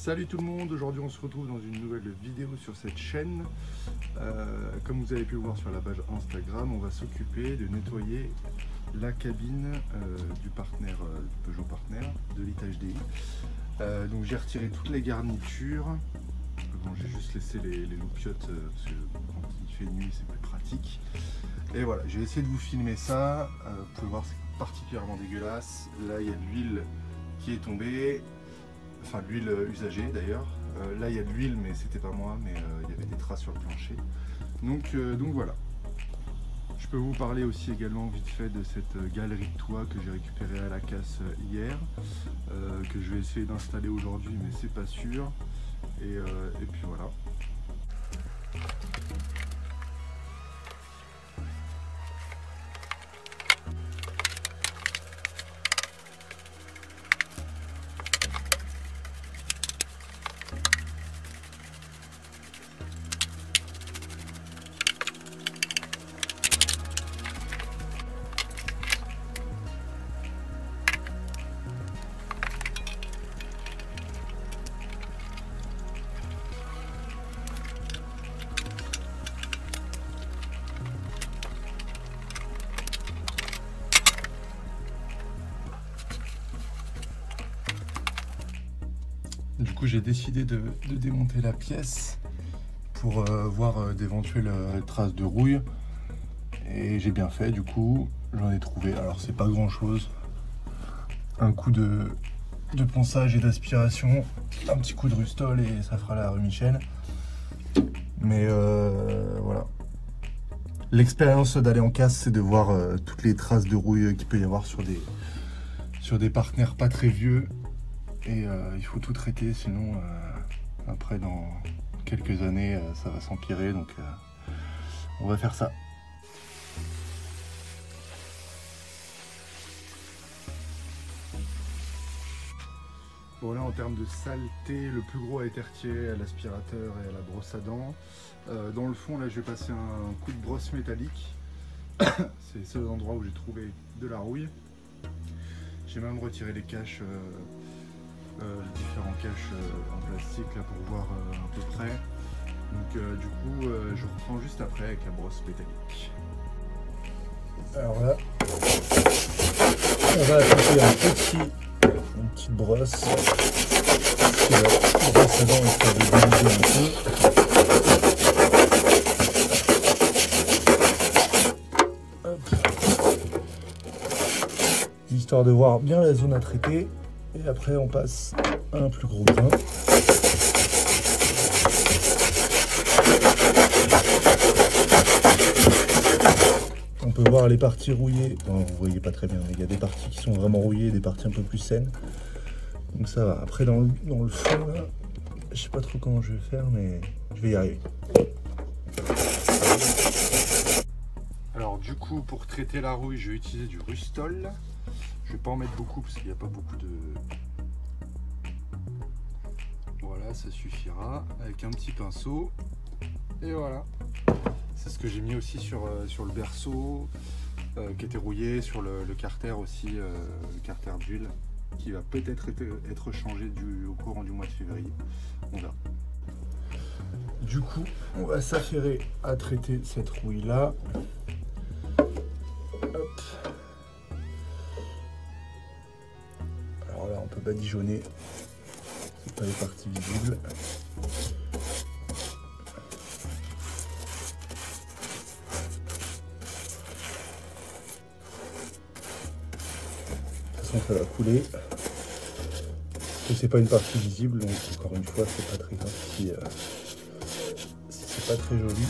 Salut tout le monde, aujourd'hui on se retrouve dans une nouvelle vidéo sur cette chaîne. Comme vous avez pu le voir sur la page Instagram, on va s'occuper de nettoyer la cabine du partenaire Peugeot Partner de l'ITHDI. Donc j'ai retiré toutes les garnitures. Bon, j'ai juste laissé les loupiottes parce que quand il fait nuit c'est plus pratique. Et voilà, j'ai essayé de vous filmer ça. Vous pouvez voir, c'est particulièrement dégueulasse. Là il y a de l'huile qui est tombée. Enfin, l'huile usagée d'ailleurs. Là, il y a de l'huile, mais c'était pas moi, mais il y avait des traces sur le plancher. Donc voilà. Je peux vous parler aussi également vite fait de cette galerie de toit que j'ai récupérée à la casse hier, que je vais essayer d'installer aujourd'hui, mais c'est pas sûr. Et puis voilà. Du coup, j'ai décidé de démonter la pièce pour voir d'éventuelles traces de rouille. Et j'ai bien fait, du coup, j'en ai trouvé. Alors, c'est pas grand chose. Un coup de ponçage et d'aspiration, un petit coup de Rustol et ça fera la rue Michel. Mais voilà. L'expérience d'aller en casse, c'est de voir toutes les traces de rouille qu'il peut y avoir sur des partenaires pas très vieux. Et il faut tout traiter, sinon après dans quelques années ça va s'empirer, donc on va faire ça. Bon, là en termes de saleté, le plus gros a été retiré à l'aspirateur et à la brosse à dents. Dans le fond, là je vais passer un coup de brosse métallique. C'est les seuls endroits où j'ai trouvé de la rouille. J'ai même retiré les caches, les différents caches en plastique là pour voir à peu près. Donc du coup je reprends juste après avec la brosse métallique. Alors là on va appliquer une petite brosse. La brosse à dents histoire de déliser un peu. Hop. Histoire de voir bien la zone à traiter. Et après on passe à un plus gros grain. On peut voir les parties rouillées. Bon, vous voyez pas très bien, mais il y a des parties qui sont vraiment rouillées, des parties un peu plus saines. Donc ça va. Après dans le fond là, je sais pas trop comment je vais faire, mais je vais y arriver. Alors du coup, pour traiter la rouille, je vais utiliser du Rustol. Je vais pas en mettre beaucoup parce qu'il n'y a pas beaucoup de... Voilà, ça suffira. Avec un petit pinceau. Et voilà. C'est ce que j'ai mis aussi sur le berceau qui était rouillé, sur le carter aussi, le carter d'huile, qui va peut-être être changé au courant du mois de février. On verra. Du coup, on va s'affairer à traiter cette rouille-là. Hop. Alors là, on peut badigeonner, c'est pas les parties visibles. De toute façon, ça va couler. Et c'est pas une partie visible, donc encore une fois, c'est pas très grave si c'est pas très joli.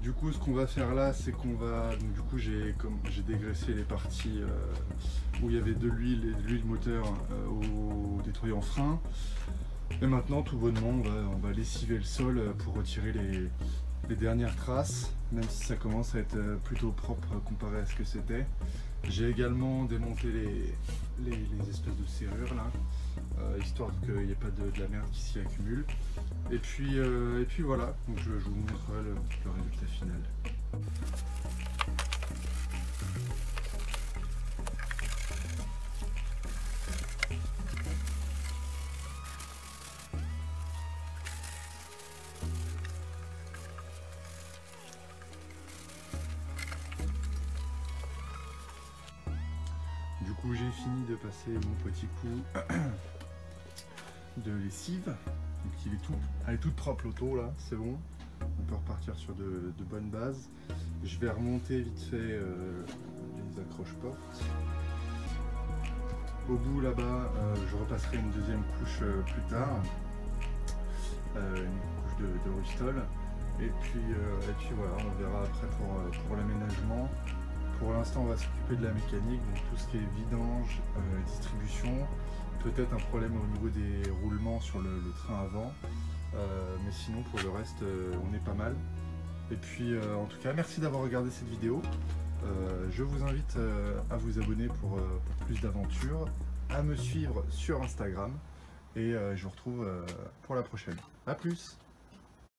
Du coup, ce qu'on va faire là, c'est qu'on va... Donc, du coup, j'ai dégraissé les parties où il y avait de l'huile moteur au nettoyant frein. Et maintenant, tout bonnement, on va lessiver le sol pour retirer les dernières traces, même si ça commence à être plutôt propre comparé à ce que c'était. J'ai également démonté les espèces de serrures là, histoire qu'il n'y ait pas de la merde qui s'y accumule. Et puis voilà, donc je vous montrerai le résultat final. Du coup, j'ai fini de passer mon petit coup de lessive. Donc elle est toute propre l'auto là, c'est bon. On peut repartir sur de bonnes bases. Je vais remonter vite fait les accroche-portes. Au bout là-bas, je repasserai une deuxième couche plus tard. Une couche de Rustol. Et puis voilà, on verra après pour l'aménagement. Pour l'instant, on va s'occuper de la mécanique, donc tout ce qui est vidange, distribution, peut-être un problème au niveau des roulements sur le train avant, mais sinon pour le reste, on est pas mal. Et puis en tout cas, merci d'avoir regardé cette vidéo. Je vous invite à vous abonner pour plus d'aventures, à me suivre sur Instagram, et je vous retrouve pour la prochaine. A plus!